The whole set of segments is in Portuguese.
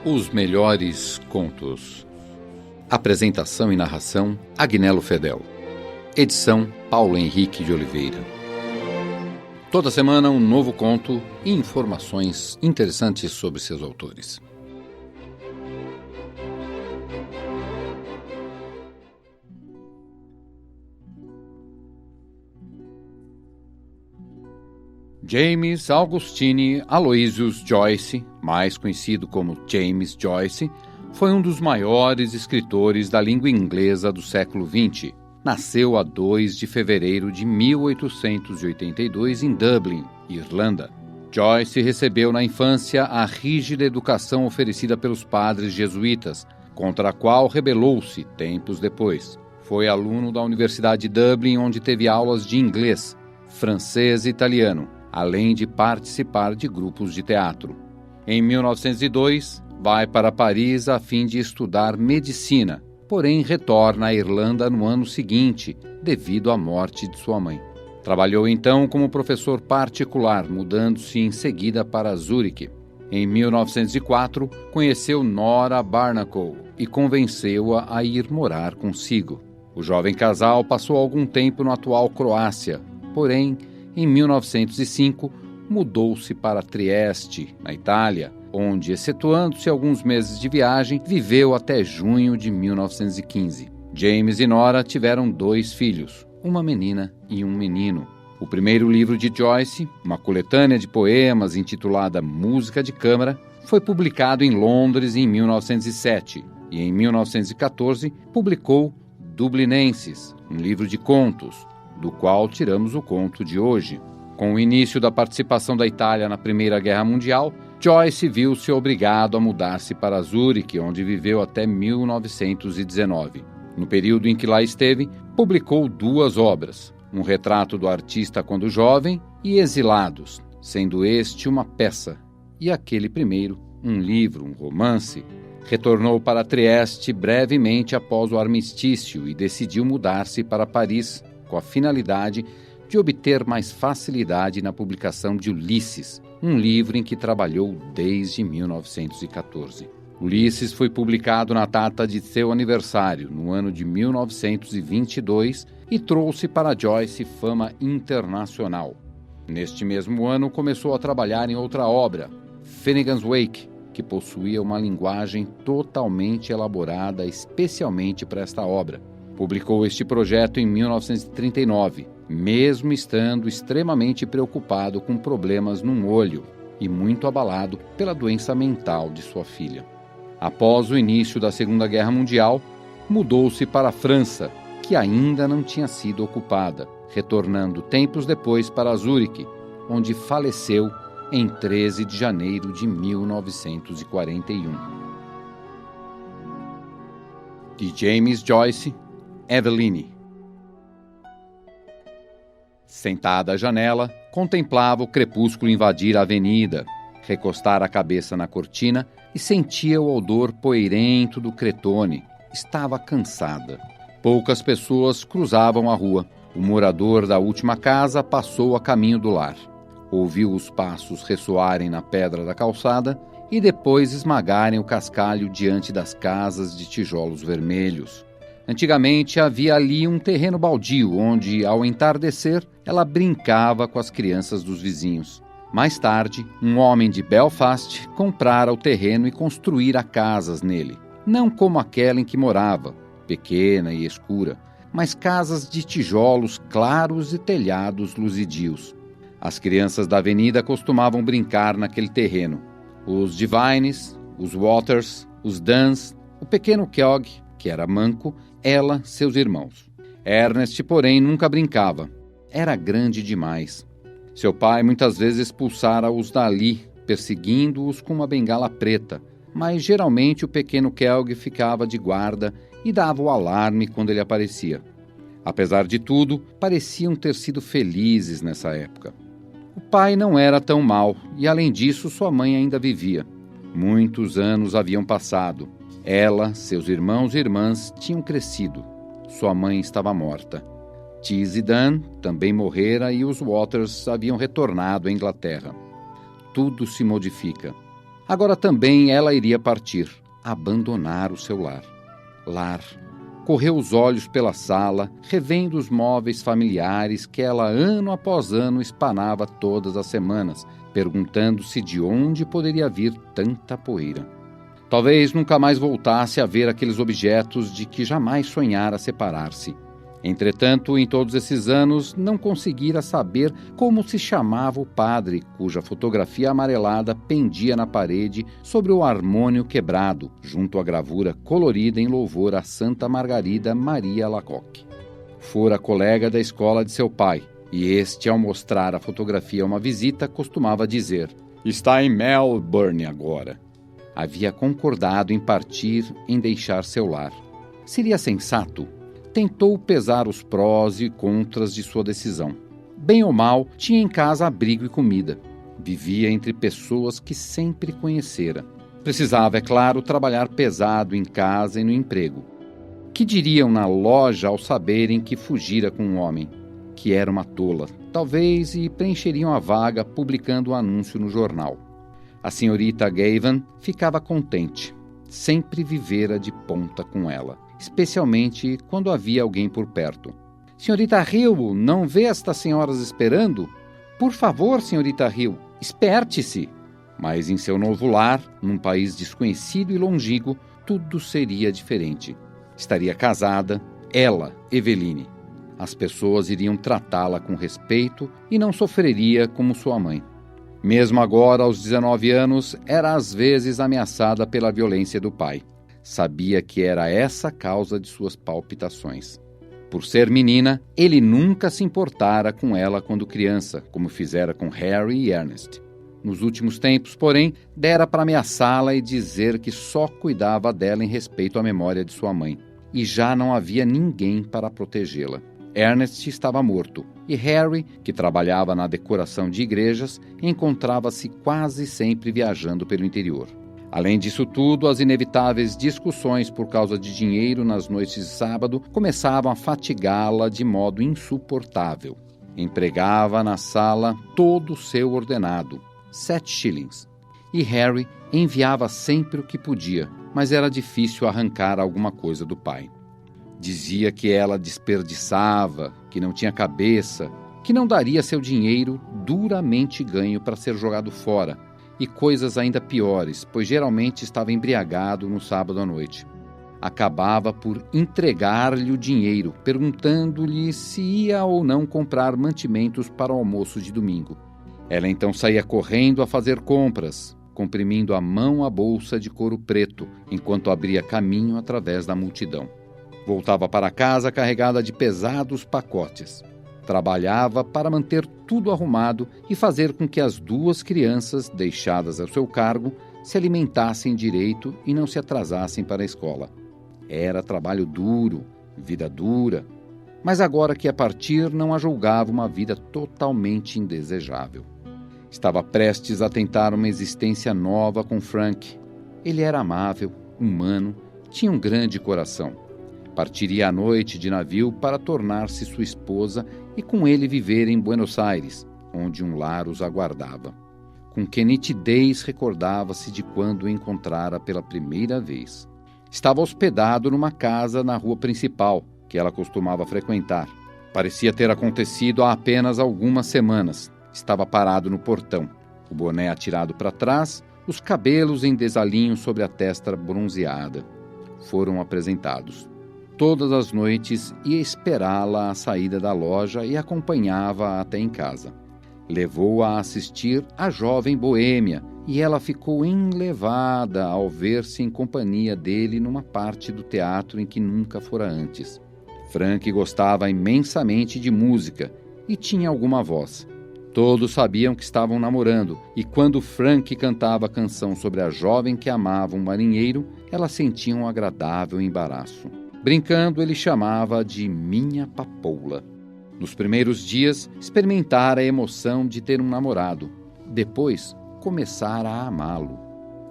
Os melhores contos. Apresentação e narração: Agnello Fedel. Edição: Paulo Henrique de Oliveira. Toda semana um novo conto e informações interessantes sobre seus autores. James Augustine Aloysius Joyce, mais conhecido como James Joyce, foi um dos maiores escritores da língua inglesa do século XX. Nasceu a 2 de fevereiro de 1882 em Dublin, Irlanda. Joyce recebeu na infância a rígida educação oferecida pelos padres jesuítas, contra a qual rebelou-se tempos depois. Foi aluno da Universidade de Dublin, onde teve aulas de inglês, francês e italiano, além de participar de grupos de teatro. Em 1902, vai para Paris a fim de estudar medicina, porém retorna à Irlanda no ano seguinte, devido à morte de sua mãe. Trabalhou então como professor particular, mudando-se em seguida para Zurique. Em 1904, conheceu Nora Barnacle e convenceu-a a ir morar consigo. O jovem casal passou algum tempo no atual Croácia, porém, em 1905, mudou-se para Trieste, na Itália, onde, excetuando-se alguns meses de viagem, viveu até junho de 1915. James e Nora tiveram 2 filhos, uma menina e um menino. O primeiro livro de Joyce, uma coletânea de poemas intitulada Música de Câmara, foi publicado em Londres em 1907 e, em 1914, publicou Dublinenses, um livro de contos, do qual tiramos o conto de hoje. Com o início da participação da Itália na Primeira Guerra Mundial, Joyce viu-se obrigado a mudar-se para Zurique, onde viveu até 1919. No período em que lá esteve, publicou 2 obras, um retrato do artista quando jovem e Exilados, sendo este uma peça, e aquele primeiro um livro, um romance. Retornou para Trieste brevemente após o armistício e decidiu mudar-se para Paris, com a finalidade de obter mais facilidade na publicação de Ulisses, um livro em que trabalhou desde 1914. Ulisses foi publicado na data de seu aniversário, no ano de 1922, e trouxe para Joyce fama internacional. Neste mesmo ano, começou a trabalhar em outra obra, Finnegans Wake, que possuía uma linguagem totalmente elaborada especialmente para esta obra. Publicou este projeto em 1939, mesmo estando extremamente preocupado com problemas num olho e muito abalado pela doença mental de sua filha. Após o início da Segunda Guerra Mundial, mudou-se para a França, que ainda não tinha sido ocupada, retornando tempos depois para Zurique, onde faleceu em 13 de janeiro de 1941. De James Joyce, Eveline. Sentada à janela, contemplava o crepúsculo invadir a avenida, recostar a cabeça na cortina e sentia o odor poeirento do cretone. Estava cansada. Poucas pessoas cruzavam a rua. O morador da última casa passou a caminho do lar. Ouviu os passos ressoarem na pedra da calçada e depois esmagarem o cascalho diante das casas de tijolos vermelhos. Antigamente havia ali um terreno baldio, onde, ao entardecer, ela brincava com as crianças dos vizinhos. Mais tarde, um homem de Belfast comprara o terreno e construíra casas nele. Não como aquela em que morava, pequena e escura, mas casas de tijolos claros e telhados luzidios. As crianças da avenida costumavam brincar naquele terreno. Os Devines, os Waters, os Duns, o pequeno Keogh, que era manco, ela, seus irmãos. Ernest, porém, nunca brincava. Era grande demais. Seu pai muitas vezes expulsara-os dali, perseguindo-os com uma bengala preta, mas geralmente o pequeno Keogh ficava de guarda e dava o alarme quando ele aparecia. Apesar de tudo, pareciam ter sido felizes nessa época. O pai não era tão mau e, além disso, sua mãe ainda vivia. Muitos anos haviam passado. Ela, seus irmãos e irmãs tinham crescido. Sua mãe estava morta. Tiz e Dan também morrera e os Waters haviam retornado à Inglaterra. Tudo se modifica. Agora também ela iria partir, abandonar o seu lar. Lar. Correu os olhos pela sala, revendo os móveis familiares que ela ano após ano espanava todas as semanas, perguntando-se de onde poderia vir tanta poeira. Talvez nunca mais voltasse a ver aqueles objetos de que jamais sonhara separar-se. Entretanto, em todos esses anos, não conseguira saber como se chamava o padre cuja fotografia amarelada pendia na parede sobre o harmônio quebrado, junto à gravura colorida em louvor a Santa Margarida Maria Alacoque. Fora colega da escola de seu pai, e este, ao mostrar a fotografia a uma visita, costumava dizer: "Está em Melbourne agora." Havia concordado em partir, em deixar seu lar. Seria sensato? Tentou pesar os prós e contras de sua decisão. Bem ou mal, tinha em casa abrigo e comida. Vivia entre pessoas que sempre conhecera. Precisava, é claro, trabalhar pesado em casa e no emprego. Que diriam na loja ao saberem que fugira com um homem? Que era uma tola, talvez, e preencheriam a vaga publicando o anúncio no jornal. A senhorita Gavan ficava contente. Sempre vivera de ponta com ela, especialmente quando havia alguém por perto. "Senhorita Hill, não vê estas senhoras esperando? Por favor, senhorita Hill, esperte-se." Mas em seu novo lar, num país desconhecido e longínquo, tudo seria diferente. Estaria casada, ela, Eveline. As pessoas iriam tratá-la com respeito e não sofreria como sua mãe. Mesmo agora, aos 19 anos, era às vezes ameaçada pela violência do pai. Sabia que era essa a causa de suas palpitações. Por ser menina, ele nunca se importara com ela quando criança, como fizera com Harry e Ernest. Nos últimos tempos, porém, dera para ameaçá-la e dizer que só cuidava dela em respeito à memória de sua mãe. E já não havia ninguém para protegê-la. Ernest estava morto, e Harry, que trabalhava na decoração de igrejas, encontrava-se quase sempre viajando pelo interior. Além disso tudo, as inevitáveis discussões por causa de dinheiro nas noites de sábado começavam a fatigá-la de modo insuportável. Empregava na sala todo o seu ordenado, 7 shillings, e Harry enviava sempre o que podia, mas era difícil arrancar alguma coisa do pai. Dizia que ela desperdiçava, que não tinha cabeça, que não daria seu dinheiro duramente ganho para ser jogado fora, e coisas ainda piores, pois geralmente estava embriagado no sábado à noite. Acabava por entregar-lhe o dinheiro, perguntando-lhe se ia ou não comprar mantimentos para o almoço de domingo. Ela então saía correndo a fazer compras, comprimindo a mão a bolsa de couro preto, enquanto abria caminho através da multidão. Voltava para casa carregada de pesados pacotes. Trabalhava para manter tudo arrumado e fazer com que as 2 crianças, deixadas ao seu cargo, se alimentassem direito e não se atrasassem para a escola. Era trabalho duro, vida dura, mas agora que ia partir não a julgava uma vida totalmente indesejável. Estava prestes a tentar uma existência nova com Frank. Ele era amável, humano, tinha um grande coração. Partiria à noite de navio para tornar-se sua esposa e com ele viver em Buenos Aires, onde um lar os aguardava. Com que nitidez recordava-se de quando o encontrara pela primeira vez. Estava hospedado numa casa na rua principal, que ela costumava frequentar. Parecia ter acontecido há apenas algumas semanas. Estava parado no portão, o boné atirado para trás, os cabelos em desalinho sobre a testa bronzeada. Foram apresentados. Todas as noites ia esperá-la à saída da loja e acompanhava-a até em casa. Levou-a a assistir A Jovem Boêmia e ela ficou enlevada ao ver-se em companhia dele numa parte do teatro em que nunca fora antes. Frank gostava imensamente de música e tinha alguma voz. Todos sabiam que estavam namorando e quando Frank cantava a canção sobre a jovem que amava um marinheiro, ela sentia um agradável embaraço. Brincando, ele chamava de minha papoula. Nos primeiros dias, experimentara a emoção de ter um namorado. Depois, começara a amá-lo.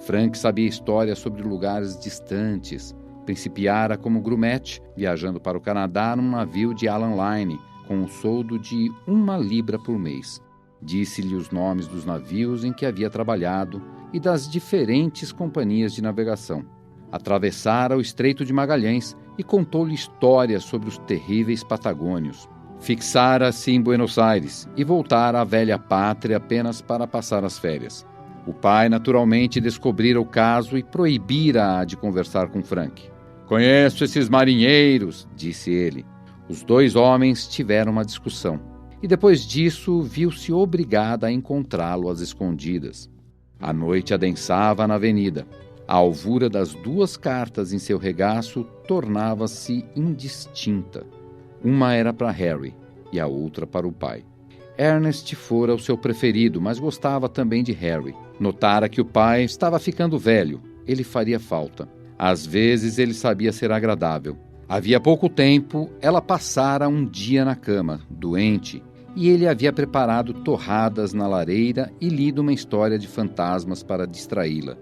Frank sabia histórias sobre lugares distantes. Principiara como grumete, viajando para o Canadá num navio de Allan Line, com um soldo de 1 libra por mês. Disse-lhe os nomes dos navios em que havia trabalhado e das diferentes companhias de navegação. Atravessara o Estreito de Magalhães e contou-lhe histórias sobre os terríveis Patagônios. Fixara-se em Buenos Aires e voltara à velha pátria apenas para passar as férias. O pai, naturalmente, descobrira o caso e proibira-a de conversar com Frank. "Conheço esses marinheiros", disse ele. Os dois homens tiveram uma discussão, e depois disso viu-se obrigada a encontrá-lo às escondidas. A noite adensava na avenida. A alvura das duas cartas em seu regaço tornava-se indistinta. Uma era para Harry e a outra para o pai. Ernest fora o seu preferido, mas gostava também de Harry. Notara que o pai estava ficando velho. Ele faria falta. Às vezes ele sabia ser agradável. Havia pouco tempo, ela passara um dia na cama, doente, e ele havia preparado torradas na lareira e lido uma história de fantasmas para distraí-la.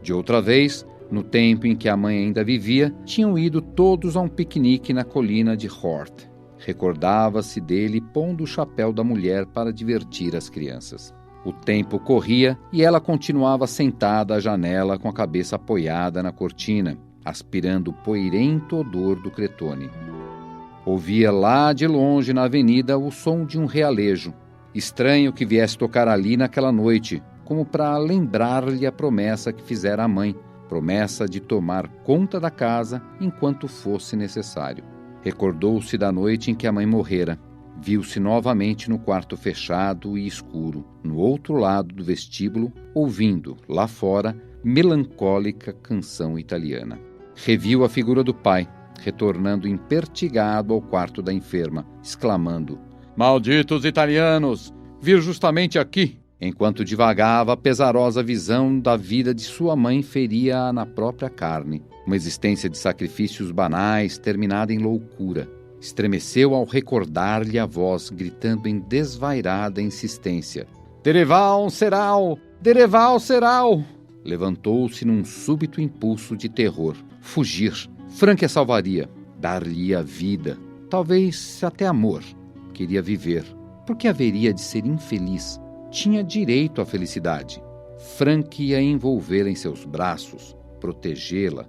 De outra vez, no tempo em que a mãe ainda vivia, tinham ido todos a um piquenique na colina de Hort. Recordava-se dele pondo o chapéu da mulher para divertir as crianças. O tempo corria e ela continuava sentada à janela com a cabeça apoiada na cortina, aspirando o poeirento odor do cretone. Ouvia lá de longe na avenida o som de um realejo. Estranho que viesse tocar ali naquela noite, como para lembrar-lhe a promessa que fizera a mãe, promessa de tomar conta da casa enquanto fosse necessário. Recordou-se da noite em que a mãe morrera. Viu-se novamente no quarto fechado e escuro, no outro lado do vestíbulo, ouvindo, lá fora, melancólica canção italiana. Reviu a figura do pai, retornando impertigado ao quarto da enferma, exclamando: "Malditos italianos! Vir justamente aqui!" Enquanto divagava, a pesarosa visão da vida de sua mãe feria-a na própria carne. Uma existência de sacrifícios banais, terminada em loucura. Estremeceu ao recordar-lhe a voz, gritando em desvairada insistência: "Dereval Seral! Dereval Seral!" Levantou-se num súbito impulso de terror. Fugir. Frank a salvaria. Dar-lhe-ia vida. Talvez até amor. Queria viver. Por que haveria de ser infeliz? Tinha direito à felicidade. Frank ia envolvê-la em seus braços, protegê-la.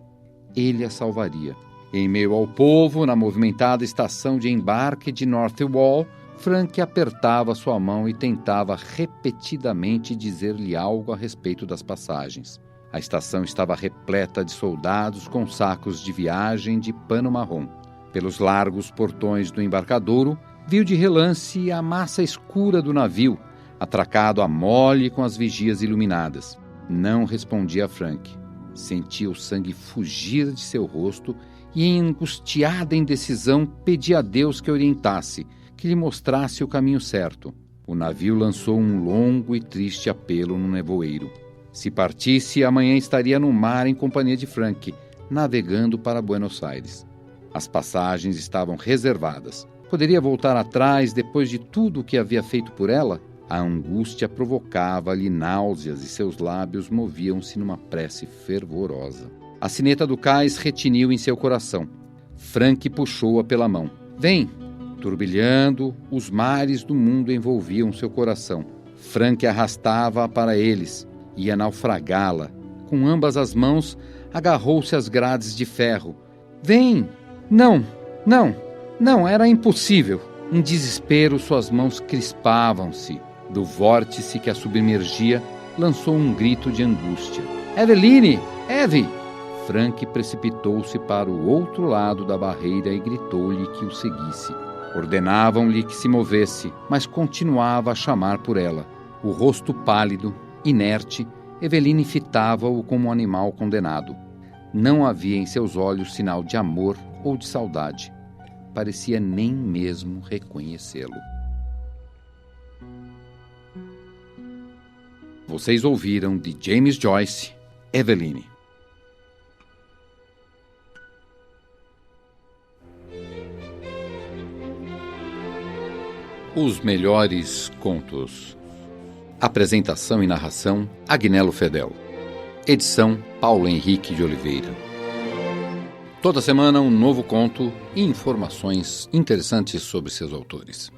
Ele a salvaria. Em meio ao povo, na movimentada estação de embarque de North Wall, Frank apertava sua mão e tentava repetidamente dizer-lhe algo a respeito das passagens. A estação estava repleta de soldados com sacos de viagem de pano marrom. Pelos largos portões do embarcadouro, viu de relance a massa escura do navio, atracado a mole com as vigias iluminadas. Não respondia a Frank. Sentia o sangue fugir de seu rosto e, em angustiada indecisão, pedia a Deus que orientasse, que lhe mostrasse o caminho certo. O navio lançou um longo e triste apelo no nevoeiro. Se partisse, amanhã estaria no mar em companhia de Frank, navegando para Buenos Aires. As passagens estavam reservadas. Poderia voltar atrás depois de tudo o que havia feito por ela? A angústia provocava-lhe náuseas e seus lábios moviam-se numa prece fervorosa. A sineta do cais retiniu em seu coração. Frank puxou-a pela mão. "Vem!" Turbilhando, os mares do mundo envolviam seu coração. Frank arrastava-a para eles. Ia naufragá-la. Com ambas as mãos, agarrou-se às grades de ferro. "Vem!" "Não, não, não, era impossível." Em desespero, suas mãos crispavam-se. Do vórtice que a submergia, lançou um grito de angústia. "Eveline! Eve!" Frank precipitou-se para o outro lado da barreira e gritou-lhe que o seguisse. Ordenavam-lhe que se movesse, mas continuava a chamar por ela. O rosto pálido, inerte, Eveline fitava-o como um animal condenado. Não havia em seus olhos sinal de amor ou de saudade. Parecia nem mesmo reconhecê-lo. Vocês ouviram de James Joyce, Eveline. Os melhores contos. Apresentação e narração, Agnello Fedel. Edição, Paulo Henrique de Oliveira. Toda semana um novo conto e informações interessantes sobre seus autores.